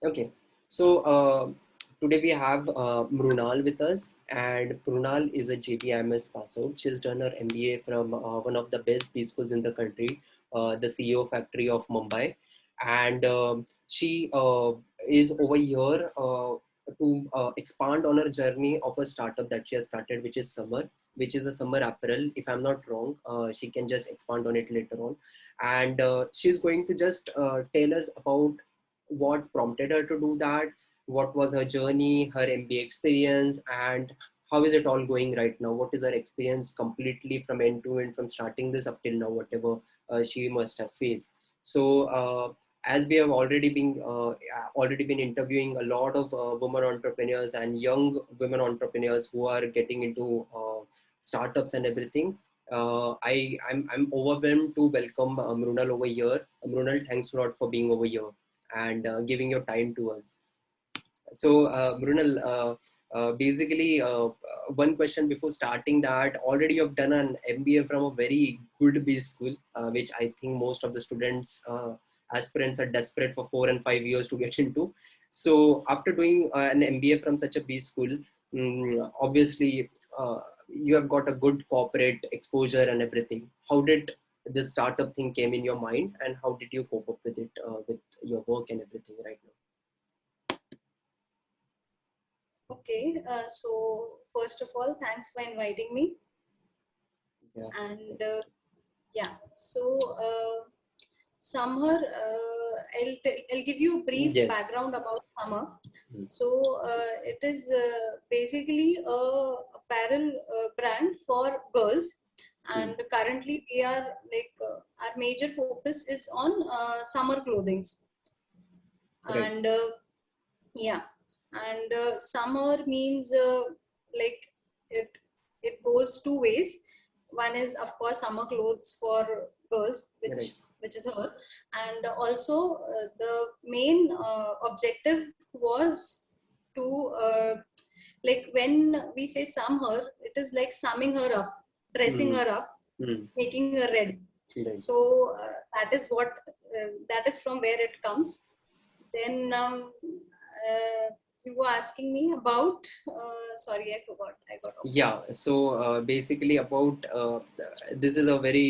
Okay, so today we have Mrunal with us, and Mrunal is a JBIMS pass out. She's done her MBA from one of the best B schools in the country, the CEO factory of Mumbai, and she is over here to expand on her journey of a startup that she has started, which is Sumher, which is a summer apparel. If I'm not wrong, she can just expand on it later on, and she's going to just tell us about what prompted her to do that, what was her journey, her MBA experience, and how is it all going right now? What is her experience completely from end to end, from starting this up till now, whatever she must have faced. So, as we have already been interviewing a lot of women entrepreneurs and young women entrepreneurs who are getting into startups and everything. I'm overwhelmed to welcome Mrunal over here. Mrunal, thanks a lot for being over here and giving your time to us. So, Mrunal, basically, one question before starting that, already you've done an MBA from a very good B school, which I think most of the students, aspirants are desperate for 4 and 5 years to get into. So, after doing an MBA from such a B school, obviously, you have got a good corporate exposure and everything. How did this startup thing came in your mind, and how did you cope up with it, with your work and everything right now? Okay, so first of all, thanks for inviting me. Yeah. And yeah, so Sumher, I'll give you a brief Yes. background about Sumher. Mm. So it is basically a apparel brand for girls, Mm. and currently we are our major focus is on summer clothings, Right. and yeah, and summer means like it it goes two ways. One is of course summer clothes for girls, Right. which is her, and also the main objective was to like when we say summer, it is like summing her up, dressing Mm. her up, Mm. making her ready. Right. So that is what that is from where it comes. Then you were asking me about. Sorry, I forgot. I got off Yeah. track. So basically, about this is a very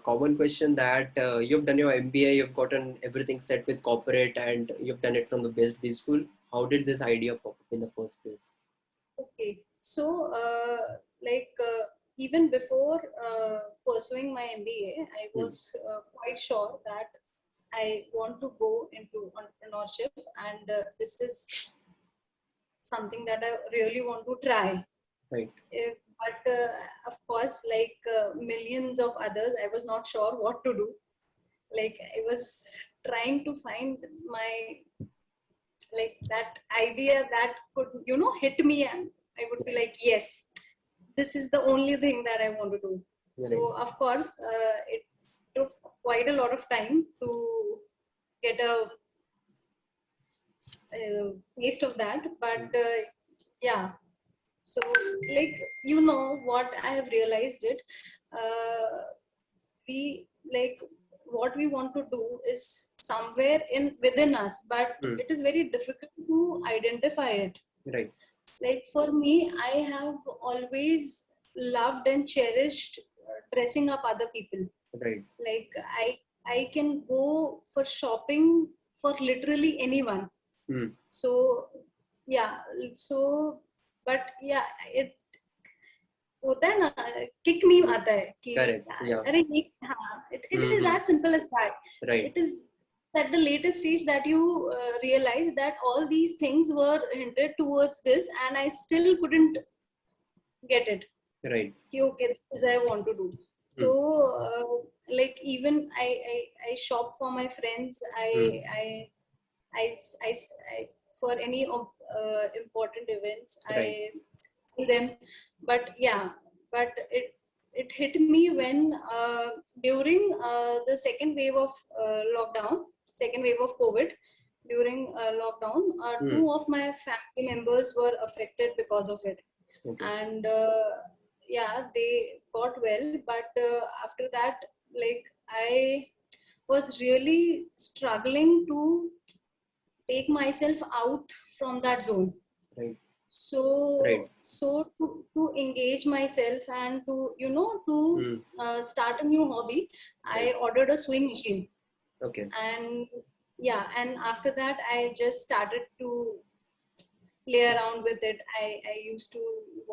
common question that you've done your MBA, you've gotten everything set with corporate, and you've done it from the best B school. How did this idea pop up in the first place? Okay, so even before pursuing my MBA, I Mm. was quite sure that I want to go into entrepreneurship, and this is something that I really want to try. Right. But of course, like millions of others, I was not sure what to do. Like I was trying to find my like that idea that could hit me, and I would be Right. like, yes, this is the only thing that I want to do. So Right. of course it took quite a lot of time to get a taste of that, but Mm. yeah. So like what I have realized it, uh, we like what we want to do is somewhere in within us, but Mm. it is very difficult to identify it. Right. Like for me, I have always loved and cherished dressing up other people. Right. Like I can go for shopping for literally anyone. Mm. So yeah, so but yeah, it होता है ना, kick नहीं आता है कि Correct. Yeah. अरे ये हाँ, it is Mm-hmm. as simple as that. Right. It is at the later stage that you realize that all these things were hinted towards this, and I still couldn't get it. Right. कि, okay, this is I want to do. So Mm. like even I shop for my friends. Mm. I, I, I for any important events Right. I see them. But yeah, but it hit me when during the second wave of lockdown, second wave of COVID. During lockdown, Mm. two of my family members were affected because of it, Okay. and yeah, they got well. But after that, like I was really struggling to take myself out from that zone. Right. So Right. to engage myself and to start a new hobby, I Right. ordered a sewing machine. Okay. And yeah, and after that I just started to play around with it. I used to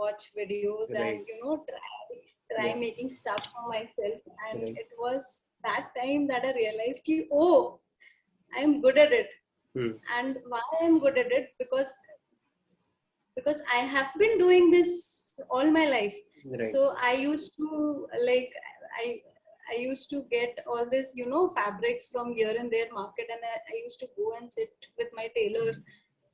watch videos and Right. try Yeah. making stuff for myself. And Right. it was that time that I realized ki, oh, I'm good at it. Hmm. And why I'm good at it? Because I have been doing this all my life. Right. So I used to I I used to get all this, fabrics from here and there market, and I used to go and sit with my tailor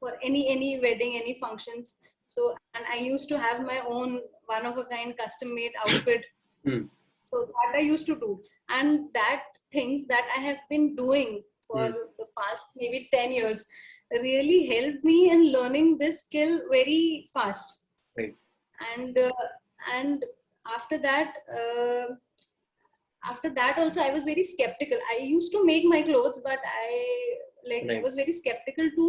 for any wedding, any functions. So, and I used to have my own one of a kind custom made outfit. Hmm. So that I used to do, and that things that I have been doing for Hmm. the past maybe 10 years really helped me in learning this skill very fast. Right. And after that after that also I was very skeptical. I used to make my clothes, but I Right. was very skeptical to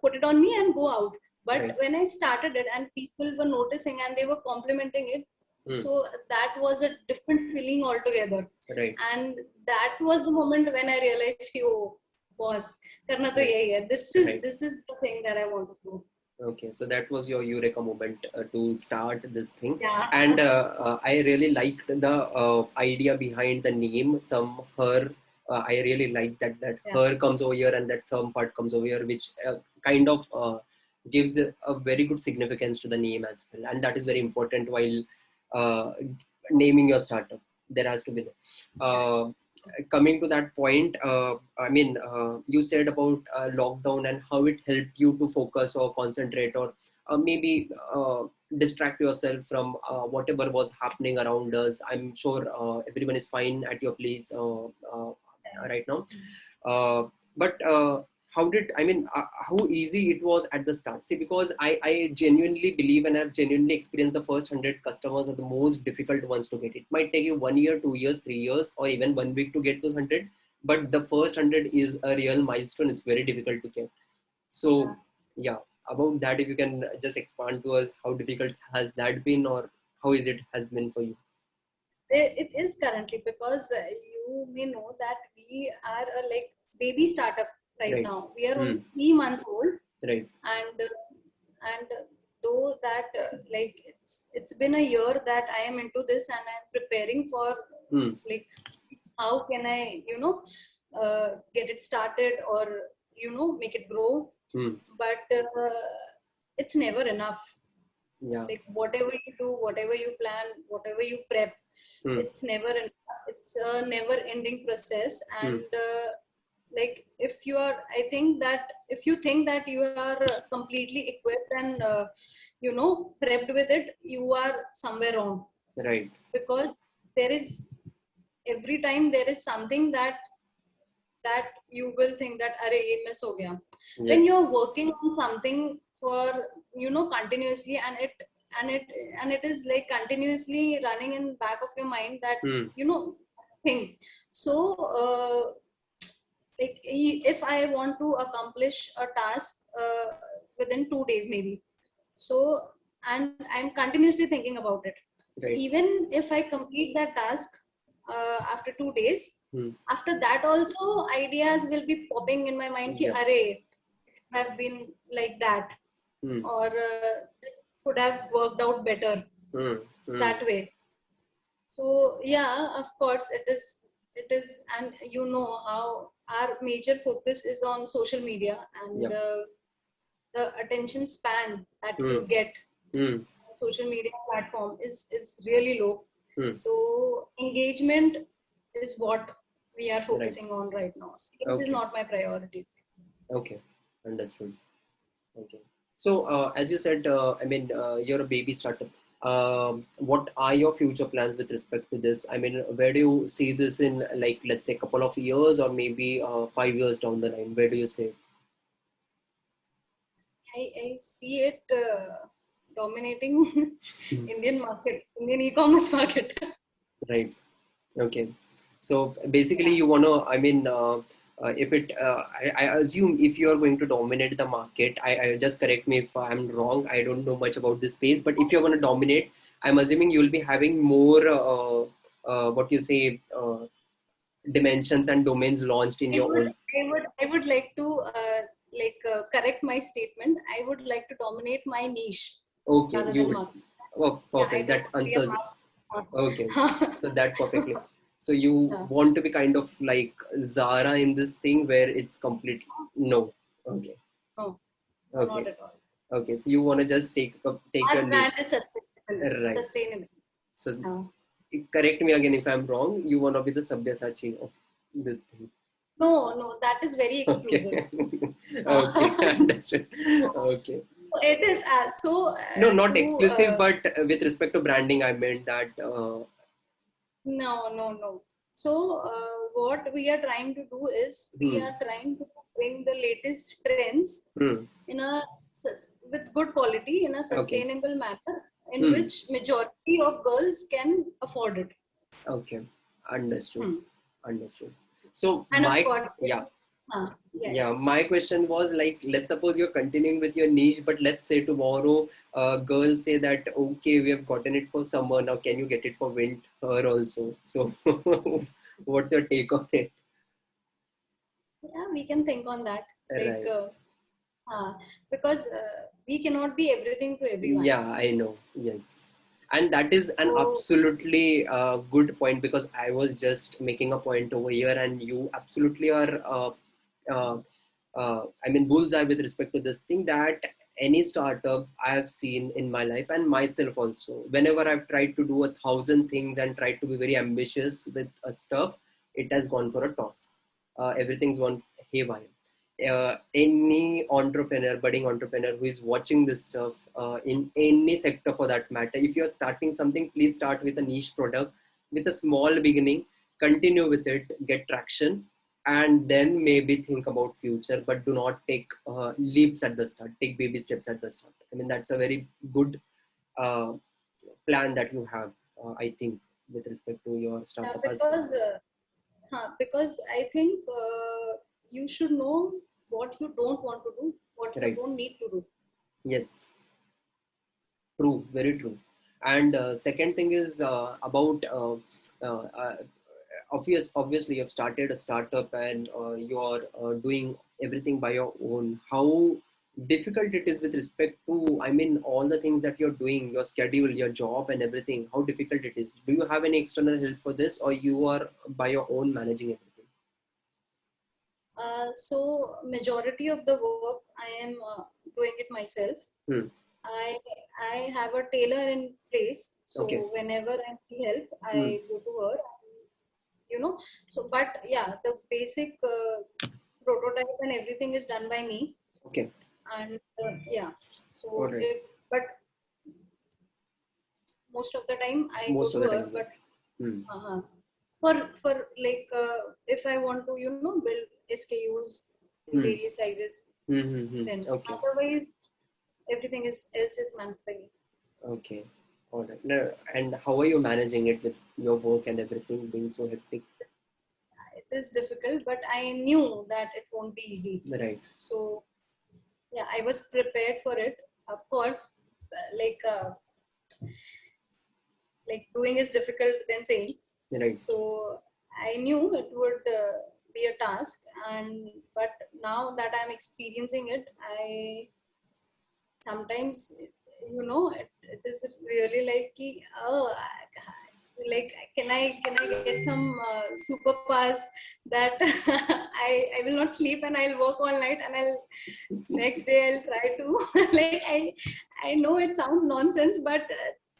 put it on me and go out. But Right. when I started it and people were noticing and they were complimenting it, Hmm. so that was a different feeling altogether. Right. And that was the moment when I realized ki, oh boss, karna to Right. yahi hai. Right. This is the thing that I want to do. Okay, so that was your eureka moment to start this thing, Yeah. and I really liked the idea behind the name. Some her, I really like that Yeah. her comes over here and that some part comes over here, which kind of gives a very good significance to the name as well, and that is very important while uh, naming your startup. There has to be. Coming to that point, you said about lockdown and how it helped you to focus or concentrate or maybe distract yourself from whatever was happening around us. I'm sure everyone is fine at your place right now. But how did how easy it was at the start? See, because I genuinely believe and I've genuinely experienced the first 100 customers are the most difficult ones to get. It might take you 1 year, 2 years, 3 years, or even 1 week to get those 100, but the first 100 is a real milestone. It's very difficult to get. Yeah. So yeah, about that, if you can just expand to us, how difficult has that been, or how is it has been for you? It is currently, because you may know that we are a baby startup right Right. now. We are Hmm. only 3 months old. Right. And though that it's been a year that I am into this and I'm preparing for Hmm. like how can I get it started or make it grow. Hmm. But it's never enough. Yeah. Like whatever you do, whatever you plan, whatever you prep, Hmm. it's never enough. It's a never ending process. Hmm. And if you are I think that if you think that you are completely equipped and prepped with it, you are somewhere wrong. Right. Because there is every time there is something that you will think that are ye miss ho gaya. When you're Yes. working on something for continuously, and it and it is like continuously running in back of your mind, that Hmm. thing. So if I want to accomplish a task within 2 days maybe, so and I'm continuously thinking about it. So Right. even if I complete that task after 2 days, Hmm. after that also ideas will be popping in my mind ki Yeah. array have been like that, Hmm. or this could have worked out better Hmm. Hmm. that way. So yeah, of course it is. And how our major focus is on social media, and Yeah. the attention span that Hmm. you get Hmm. on social media platform is really low. Hmm. So engagement is what we are Right. focusing on right now. Sales is Okay. not my priority. Okay. Understood. Okay. So, as you said, you're a baby startup. What are your future plans with respect to this? I mean, where do you see this in, like, let's say, a couple of years or maybe 5 years down the line? Where do you say? I see it dominating Hmm. Indian e-commerce market. Right. Okay. So basically, Yeah. you want to, If it, I assume if you are going to dominate the market, I just correct me if I'm wrong. I don't know much about this space, but if you're going to dominate, I'm assuming you'll be having more, what you say, dimensions and domains launched in your own. I would like to correct my statement. I would like to dominate my niche Okay, rather you than would. market. Oh, Yeah, I perfect. don't That want to be a answers. Okay, mass. so that perfectly. So you Yeah. want to be kind of like Zara in this thing where it's complete. No. Okay. No, no, not Okay. at all. Okay. So you want to just take your Our brand niche. is sustainable. Right. Sustainable. So No, correct me again if I'm wrong. You want to be the Sabyasachi of this thing. no, that is very exclusive. Okay. Okay. Understood. Okay. It is No, not to exclusive, but with respect to branding, I meant that. no. So what we are trying to do is we Hmm. are trying to bring the latest trends Hmm. in with good quality in a Okay. sustainable manner in Hmm. which majority of girls can afford it. Okay. Understood. Hmm. Understood. So And of my, course, yeah, yeah. yeah, my question was like, let's suppose you're continuing with your niche, but let's say tomorrow, girls say that okay, we have gotten it for summer, now can you get it for winter also? So, what's your take on it? Yeah, we can think on that. Like, Right. because we cannot be everything to everyone. Yeah, I know. Yes. And that is an So, absolutely good point because I was just making a point over here, and you absolutely are, uh, I mean, bullseye with respect to this thing that any startup I have seen in my life and myself also, whenever I've tried to do 1,000 things and tried to be very ambitious with stuff, it has gone for a toss. Everything's gone haywire. Any entrepreneur, budding entrepreneur who is watching this stuff in any sector for that matter, if you're starting something, please start with a niche product with a small beginning, continue with it, get traction, and then maybe think about future. But do not take leaps at the start. Take baby steps at the start. I mean, that's a very good uh, plan that you have. I think with respect to your startup as well. because I think you should know what you don't want to do, what you Right. don't need to do. Yes. True, very true. And second thing is about uh, uh, obviously you've started a startup and you're doing everything by your own. How difficult it is with respect to, I mean, all the things that you're doing, your schedule, your job, and everything. How difficult it is? Do you have any external help for this, or you are by your own managing everything? So majority of the work I am doing it myself. Hmm. I I have a tailor in place, so Okay. whenever I need help, Hmm. I go to her. You know, so but yeah, the basic prototype and everything is done by me, Okay. and yeah. All So right. if but most of the time I go Most of to the her, time, yeah. but Hmm. uh for like if I want to build SKUs in Hmm. various sizes, Hmm. Hmm. Hmm. then Okay. otherwise everything is else is managed by me. Okay. All right. Now, and how are you managing it with your work and everything being so hectic? It is difficult, but I knew that it won't be easy. Right. So yeah, I was prepared for it. Of course, like doing is difficult than saying. Right. So I knew it would be a task, and but now that I'm experiencing it, I sometimes it is really like like can I get some superpowers that I will not sleep and I'll work all night and I'll next day I'll try to like I know it sounds nonsense, but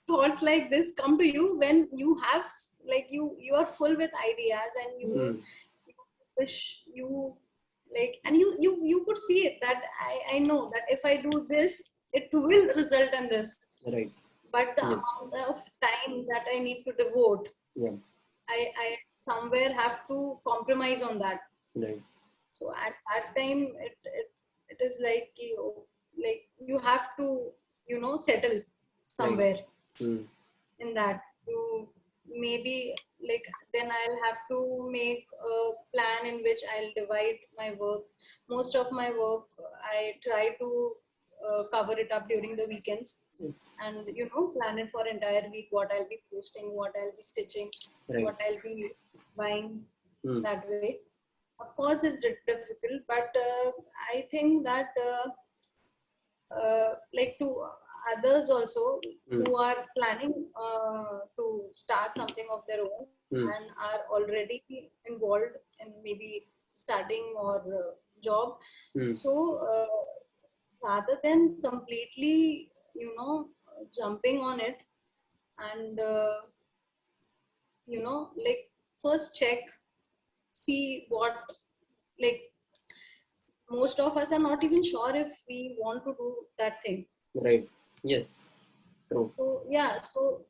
thoughts like this come to you when you have like you are full with ideas, and Hmm. you wish you like, and you could see it that I know that if I do this it will result in this, Right. but the Yes. amount of time that I need to devote, Yeah. I somewhere have to compromise on that. Right. So at that time it is like you have to settle Right. somewhere Hmm. in that. You maybe like then I'll have to make a plan in which I'll divide my work. Most of my work I try to cover it up during the weekends, Yes. and plan it for entire week, what I'll be posting, what I'll be stitching, Right. what I'll be buying, Hmm. that way. Of course it's difficult, but I think that like to others also Hmm. who are planning to start something of their own Hmm. and are already involved in maybe starting or job. Hmm. So rather than completely jumping on it, and like first check, see what, like most of us are not even sure if we want to do that thing. Right. Yes. True. So yeah, so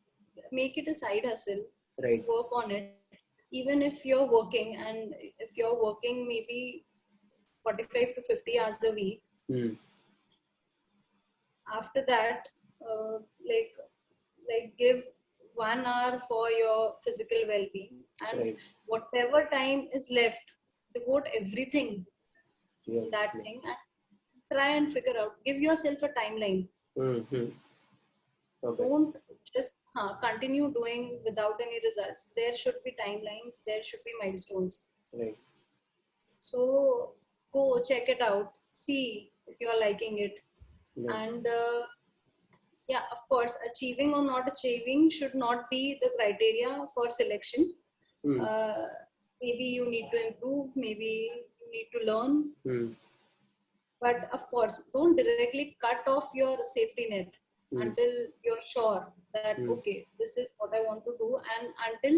make it a side hustle, Right. work on it. Even if you're working, and if you're working maybe 45 to 50 hours a week, Hmm. after that, like give 1 hour for your physical well-being, and Right. whatever time is left, devote everything Yeah. in that thing, and try and figure out. Give yourself a timeline. Hmm. Hmm. Perfect. Don't just continue doing without any results. There should be timelines, there should be milestones. Right. So go check it out, see if you're liking it. Right. And yeah, of course, achieving or not achieving should not be the criteria for selection. Hmm. uh, Maybe you need to improve, maybe you need to learn, Hmm. but of course don't directly cut off your safety net Hmm. until you're sure that Hmm. okay, this is what I want to do, and until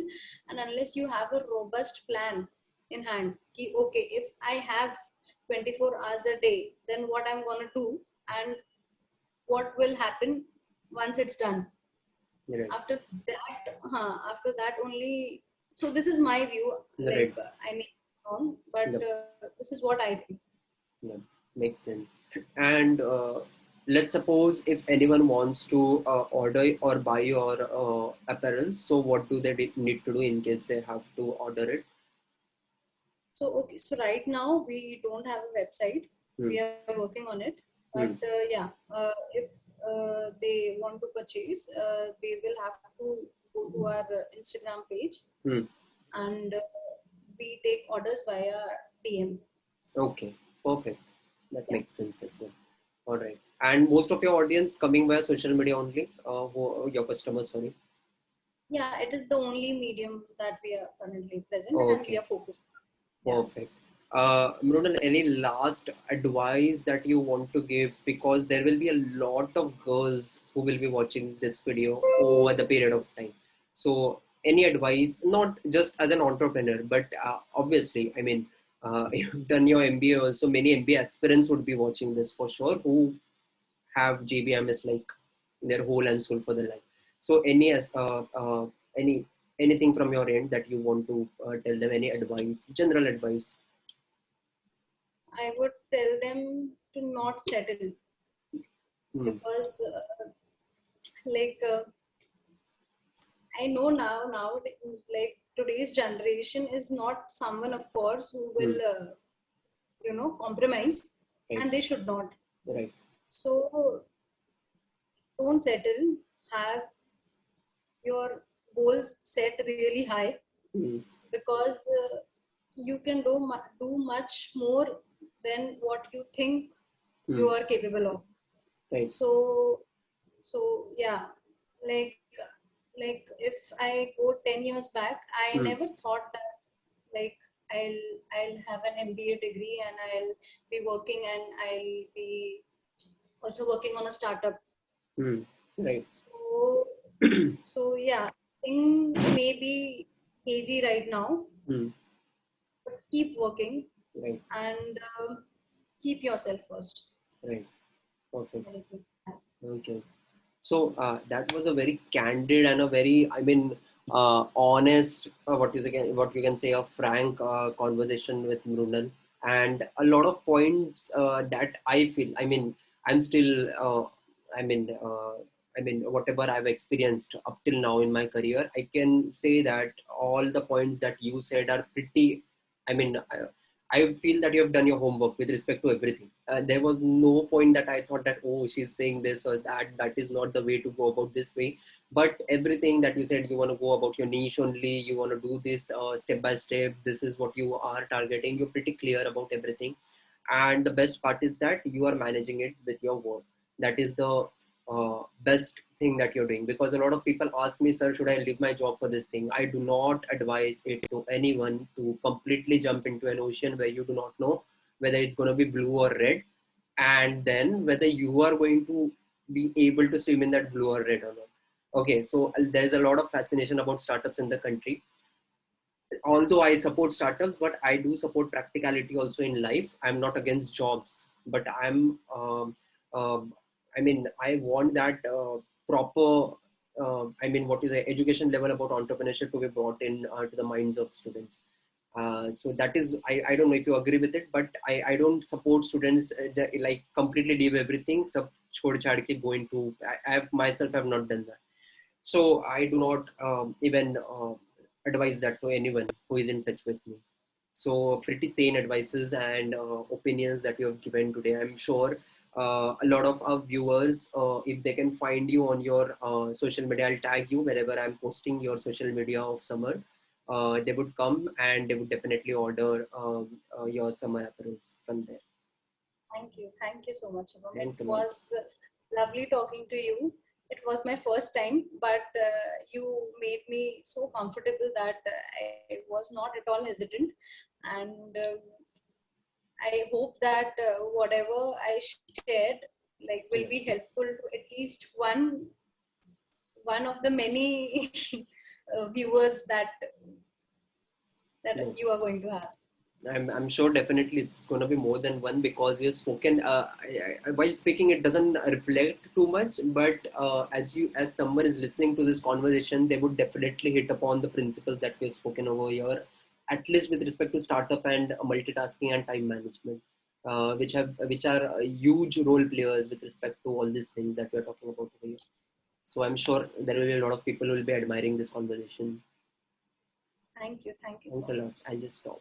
and unless you have a robust plan in hand. Okay, if I have 24 hours a day, then what I'm going to do, and what will happen once it's done. Right. After that only. So this is my view, like Right. I mean wrong, but Yep. this is what I think. Yeah, makes sense. And let's suppose if anyone wants to order or buy your apparel, so what do they need to do in case they have to order it? So okay, so right now we don't have a website. Hmm. We are working on it. But Hmm. yeah, if they want to purchase, they will have to go to our Instagram page, Hmm. and we take orders via DM. Okay, perfect. That Yeah, makes sense as well. All right. And most of your audience coming via social media only, your customers, sorry. yeah, it is the only medium that we are currently present and we Okay. are focused. Yeah. Perfect. Mrunal, any last advice that you want to give? Because there will be a lot of girls who will be watching this video over the period of time. So, any advice, not just as an entrepreneur, but obviously, I mean, you've done your MBA also. Many MBA aspirants would be watching this for sure who have JBIMS like their whole and soul for their life. So, any anything from your end that you want to tell them? Any advice, general advice? I would tell them to not settle, Hmm. because like I know now, like today's generation is not someone, of course, who Hmm. will, compromise, Right. and they should not. Right. So don't settle. Have your goals set really high, Hmm. because you can do much more than what you think you Hmm. are capable of. Right. So yeah, like if I go 10 years back, I Hmm. never thought that, like I'll I'll have an MBA degree and I'll be working, and I'll be also working on a startup. Hmm. Right. So yeah, things may be hazy right now, Hmm. but keep working, Right. and keep yourself first. Right. Perfect. Anything. Okay. So that was a very candid and a very, I mean, honest, what you can say, a frank conversation with Mrunal, and a lot of points that I feel. I mean, I'm still, I mean, I mean, whatever I've experienced up till now in my career, I can say that all the points that you said are pretty, I mean, I feel that you have done your homework with respect to everything. There was no point that I thought that, oh, she's saying this or that. That is not the way to go about this way. But everything that you said, you want to go about your niche only, you want to do this step by step. This is what you are targeting. You're pretty clear about everything. And the best part is that you are managing it with your work. That is the best thing that you're doing, because a lot of people ask me, sir, should I leave my job for this thing? I do not advise it to anyone to completely jump into an ocean where you do not know whether it's going to be blue or red, and then whether you are going to be able to swim in that blue or red or not. Okay, so there's a lot of fascination about startups in the country. Although I support startups, but I do support practicality also in life. I'm not against jobs, but um, I mean, I want that proper, I mean, what is the education level about entrepreneurship to be brought in to the minds of students. So that is, I don't know if you agree with it, but I don't support students like completely leave everything, sub chhod chhad ke go into, I myself have not done that. So I do not even advise that to anyone who is in touch with me. So pretty sane advices and opinions that you have given today. I'm sure a lot of our viewers, if they can find you on your social media, I'll tag you wherever I'm posting your social media of Sumher. They would come and they would definitely order your summer apparels from there. Thank you so much, Shubham. It Thanks a lot. was lovely talking to you. It was my first time, but you made me so comfortable that I was not at all hesitant. And I hope that whatever I shared, like, will be Yeah. helpful to at least one of the many viewers that No. you are going to have. I'm sure definitely it's going to be more than one, because we have spoken. While speaking, it doesn't reflect too much, but as someone is listening to this conversation, they would definitely hit upon the principles that we have spoken over here, at least with respect to startup and multitasking and time management, which are huge role players with respect to all these things that we are talking about over here. So I'm sure there will be a lot of people who will be admiring this conversation. Thank you so Thanks a lot. much. I'll just stop.